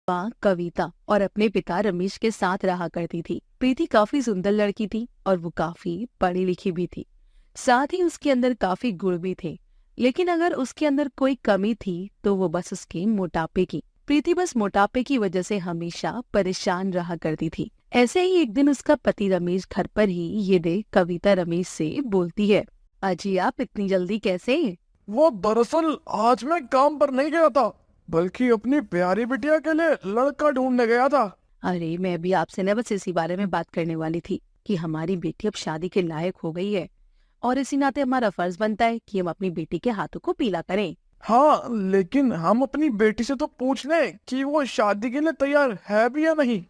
माँ कविता और अपने पिता रमेश के साथ रहा करती थी। प्रीति काफी सुंदर लड़की थी और वो काफी पढ़ी लिखी भी थी। साथ ही उसके अंदर काफी गुण भी थे। लेकिन अगर उसके अंदर कोई कमी थी तो वो बस उसके मोटापे की। प्रीति बस मोटापे की वजह से हमेशा परेशान रहा करती थी। ऐसे ही एक दिन उसका पति रमेश घर पर ही ये देख कविता रमेश से बोलती है, अजी आप इतनी जल्दी कैसे? वो दरअसल आज मैं काम पर नहीं गया था, बल्कि अपनी प्यारी बिटिया के लिए लड़का ढूंढने गया था। अरे मैं भी आपसे न बस इसी बारे में बात करने वाली थी कि हमारी बेटी अब शादी के लायक हो गई है और इसी नाते हमारा फर्ज बनता है कि हम अपनी बेटी के हाथों को पीला करें। हाँ, लेकिन हम अपनी बेटी से तो पूछ लें कि वो शादी के लिए तैयार है भी या नहीं।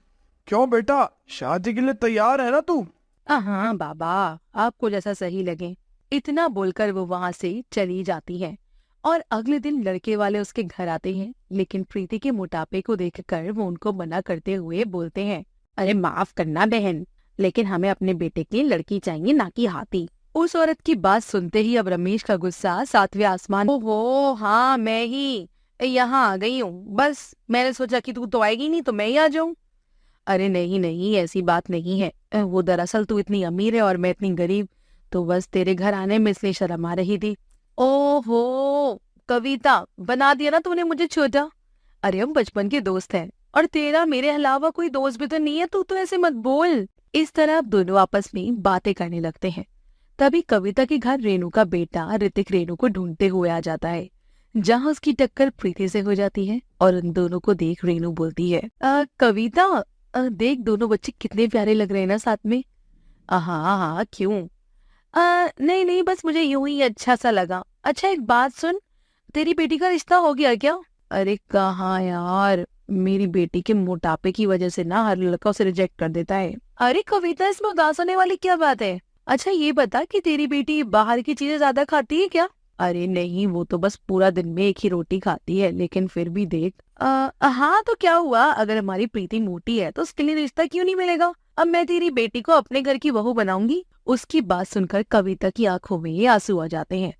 क्यों बेटा, शादी के लिए तैयार है ना तू? हाँ बाबा, आपको जैसा सही लगे। इतना बोलकर वो वहाँ से चली जाती है और अगले दिन लड़के वाले उसके घर आते हैं। लेकिन प्रीति के मोटापे को देखकर वो उनको मना करते हुए बोलते हैं, अरे माफ करना बहन, लेकिन हमें अपने बेटे के लिए लड़की चाहिए, ना कि हाथी। उस औरत की बात सुनते ही अब रमेश का गुस्सा सातवें आसमान। ओहो हाँ, मैं ही यहाँ आ गई हूँ। बस मैंने सोचा कि तू तो आएगी नहीं तो मैं ही आ जाऊँ। अरे नहीं नहीं, ऐसी बात नहीं है। वो दरअसल तू इतनी अमीर है और मैं इतनी गरीब, तो बस तेरे घर आने में इसलिए शर्म आ रही थी। ओहो कविता, बना दिया ना तूने मुझे छोटा। अरे हम बचपन के दोस्त हैं और तेरा मेरे अलावा कोई दोस्त भी तो नहीं है, तू तो ऐसे मत बोल। इस तरह अब दोनों आपस में बातें करने लगते हैं। तभी कविता के घर रेनू का बेटा ऋतिक रेनू को ढूंढते हुए आ जाता है, जहाँ उसकी टक्कर प्रीति से हो जाती है और उन दोनों को देख रेनू बोलती है, कविता देख दोनों बच्चे कितने प्यारे लग रहे हैं ना साथ में। हाँ हाँ क्यों? नहीं नहीं, बस मुझे यूं ही अच्छा सा लगा। अच्छा एक बात सुन, तेरी बेटी का रिश्ता हो गया क्या? अरे कहाँ यार, मेरी बेटी के मोटापे की वजह से ना हर लड़का उसे रिजेक्ट कर देता है। अरे कविता, इसमें उदास होने वाली क्या बात है? अच्छा ये बता कि तेरी बेटी बाहर की चीजें ज्यादा खाती है क्या? अरे नहीं, वो तो बस पूरा दिन में एक ही रोटी खाती है, लेकिन फिर भी देख। हाँ तो क्या हुआ, अगर हमारी प्रीति मोटी है तो उसके लिए रिश्ता क्यों नहीं मिलेगा? अब मैं तेरी बेटी को अपने घर की बहू बनाऊंगी। उसकी बात सुनकर कविता की आंखों में आंसू आ जाते हैं।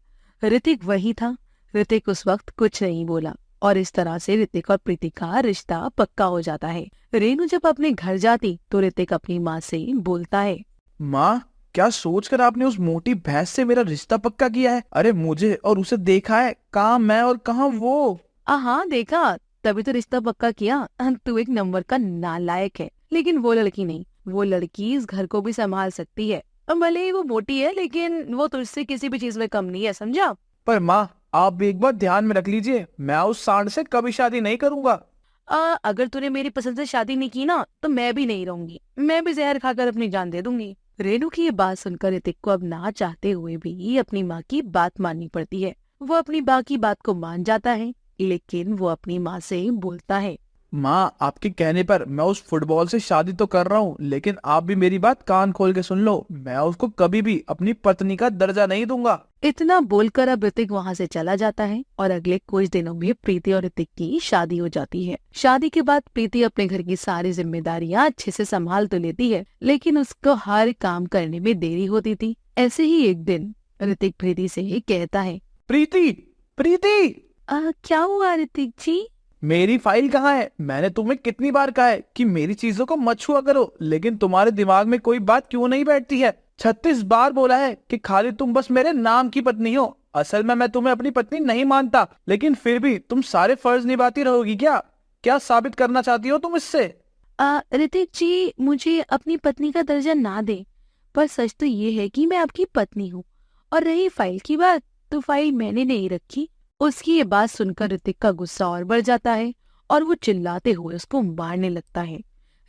ऋतिक वही था। ऋतिक उस वक्त कुछ नहीं बोला और इस तरह से ऋतिक और प्रीति का रिश्ता पक्का हो जाता है। रेनू जब अपने घर जाती तो ऋतिक अपनी माँ से बोलता है, माँ, क्या सोचकर आपने उस मोटी भैंस से मेरा रिश्ता पक्का किया है? अरे मुझे और उसे देखा है, कहाँ मैं और कहाँ वो। हाँ देखा, तभी तो रिश्ता पक्का किया। तू एक नंबर का नालायक है, लेकिन वो लड़की नहीं। वो लड़की इस घर को भी संभाल सकती है। अब भले ही वो मोटी है, लेकिन वो तुझसे किसी भी चीज में कम नहीं है, समझा? पर माँ, आप भी एक बार ध्यान में रख लीजिए, मैं उस सांड से कभी शादी नहीं करूंगा। अगर तूने मेरी पसंद से शादी नहीं की ना तो मैं भी नहीं रहूंगी। मैं भी जहर खाकर अपनी जान दे दूंगी। रेनू की ये बात सुनकर ऋतिक को अब ना चाहते हुए भी अपनी माँ की बात माननी पड़ती है। वो अपनी माँ की बात को मान जाता है, लेकिन वो अपनी माँ से बोलता है, माँ, आपके कहने पर मैं उस फुटबॉल से शादी तो कर रहा हूँ, लेकिन आप भी मेरी बात कान खोल के सुन लो, मैं उसको कभी भी अपनी पत्नी का दर्जा नहीं दूंगा। इतना बोलकर अब ऋतिक वहाँ से चला जाता है और अगले कुछ दिनों में प्रीति और ऋतिक की शादी हो जाती है। शादी के बाद प्रीति अपने घर की सारी जिम्मेदारियां अच्छे से संभाल तो लेती है, लेकिन उसको हर काम करने में देरी होती थी। ऐसे ही एक दिन ऋतिक प्रीति से कहता है, प्रीति, प्रीति, क्या हुआ ऋतिक जी? मेरी फाइल कहाँ है? मैंने तुम्हें कितनी बार कहा है कि मेरी चीजों को मत छुआ करो, लेकिन तुम्हारे दिमाग में कोई बात क्यों नहीं बैठती है? 36 बार बोला है कि खाली तुम बस मेरे नाम की पत्नी हो। असल में मैं तुम्हें अपनी पत्नी नहीं मानता, लेकिन फिर भी तुम सारे फर्ज निभाती रहोगी क्या? क्या साबित करना चाहती हो तुम इससे? ऋतिक जी, मुझे अपनी पत्नी का दर्जा ना दे, पर सच तो ये है कि मैं आपकी पत्नी हूँ। और रही फाइल की बात, तो फाइल मैंने नहीं रखी। उसकी ये बात सुनकर ऋतिक का गुस्सा और बढ़ जाता है और वो चिल्लाते हुए उसको मारने लगता है।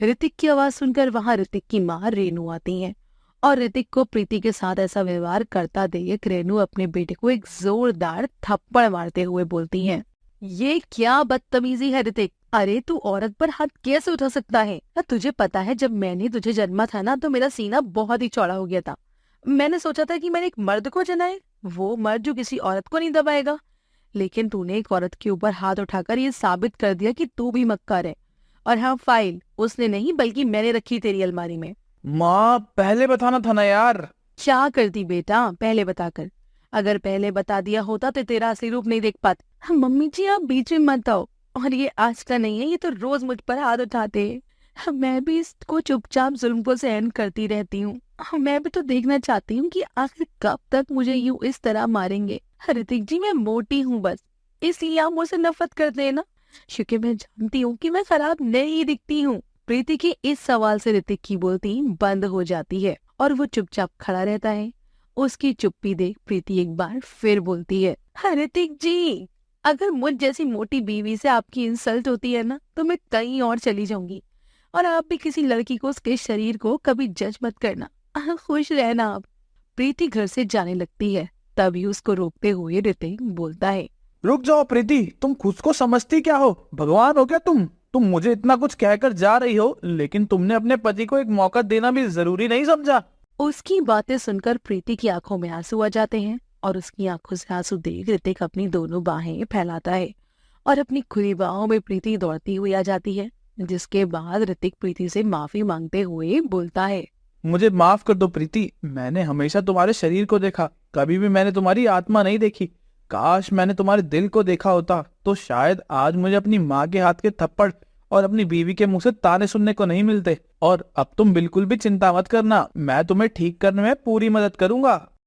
ऋतिक की आवाज सुनकर वहां ऋतिक की माँ रेनू आती है और ऋतिक को प्रीति के साथ ऐसा व्यवहार करता देख रेनू अपने बेटे को एक जोरदार थप्पड़ मारते हुए बोलती है, ये क्या बदतमीजी है ऋतिक? अरे तू औरत पर हाथ कैसे उठा सकता है? तुझे पता है जब मैंने तुझे जन्मा था ना तो मेरा सीना बहुत ही चौड़ा हो गया था। मैंने सोचा था कि मैंने एक मर्द को जना है, वो मर्द जो किसी औरत को नहीं दबाएगा। लेकिन तूने एक औरत के ऊपर हाथ उठाकर ये साबित कर दिया कि तू भी मक्कार है। और हाँ, फाइल उसने नहीं बल्कि मैंने रखी तेरी अलमारी में। माँ, पहले बताना था ना यार। क्या करती बेटा पहले बताकर? अगर पहले बता दिया होता तो तेरा असली रूप नहीं देख पाती। हाँ, मम्मी जी आप बीच में मत आओ। और ये आज का नहीं है, ये तो रोज मुझ पर हाथ उठाते हैं। मैं भी इसको चुपचाप जुल्म को सहन करती रहती हूँ। मैं भी तो देखना चाहती हूँ कि आखिर कब तक मुझे यूं इस तरह मारेंगे। ऋतिक जी, मैं मोटी हूँ बस, इसलिए आप मुझसे नफरत करते हैं ना? क्योंकि मैं जानती हूँ कि मैं खराब नहीं दिखती हूँ। प्रीति के इस सवाल से ऋतिक की बोलती बंद हो जाती है और वो चुपचाप खड़ा रहता है। उसकी चुप्पी देख प्रीति एक बार फिर बोलती है, ऋतिक जी, अगर मुझ जैसी मोटी बीवी से आपकी इंसल्ट होती है ना, तो मैं कहीं और चली जाऊंगी। और आप भी किसी लड़की को उसके शरीर को कभी जज मत करना। खुश रहना आप। प्रीति घर से जाने लगती है, तभी उसको रोकते हुए ऋतिक बोलता है, रुक जाओ प्रीति, तुम खुद को समझती क्या हो? भगवान हो क्या तुम मुझे इतना कुछ कहकर जा रही हो, लेकिन तुमने अपने पति को एक मौका देना भी जरूरी नहीं समझा? उसकी बातें सुनकर प्रीति की आंखों में आंसू आ जाते हैं और उसकी आंखों से आंसू देख ऋतिक अपनी दोनों बाहें फैलाता है और अपनी खुली बाहों में प्रीति दौड़ती हुई आ जाती है। जिसके बाद ऋतिक प्रीति से माफी मांगते हुए बोलता है, मुझे माफ कर दो प्रीति, मैंने हमेशा तुम्हारे शरीर को देखा, कभी भी मैंने तुम्हारी आत्मा नहीं देखी। काश मैंने तुम्हारे दिल को देखा होता तो शायद आज मुझे अपनी माँ के हाथ के थप्पड़ और अपनी बीवी के मुंह से ताने सुनने को नहीं मिलते। और अब तुम बिल्कुल भी चिंता मत करना, मैं तुम्हें ठीक करने में पूरी मदद करूंगा।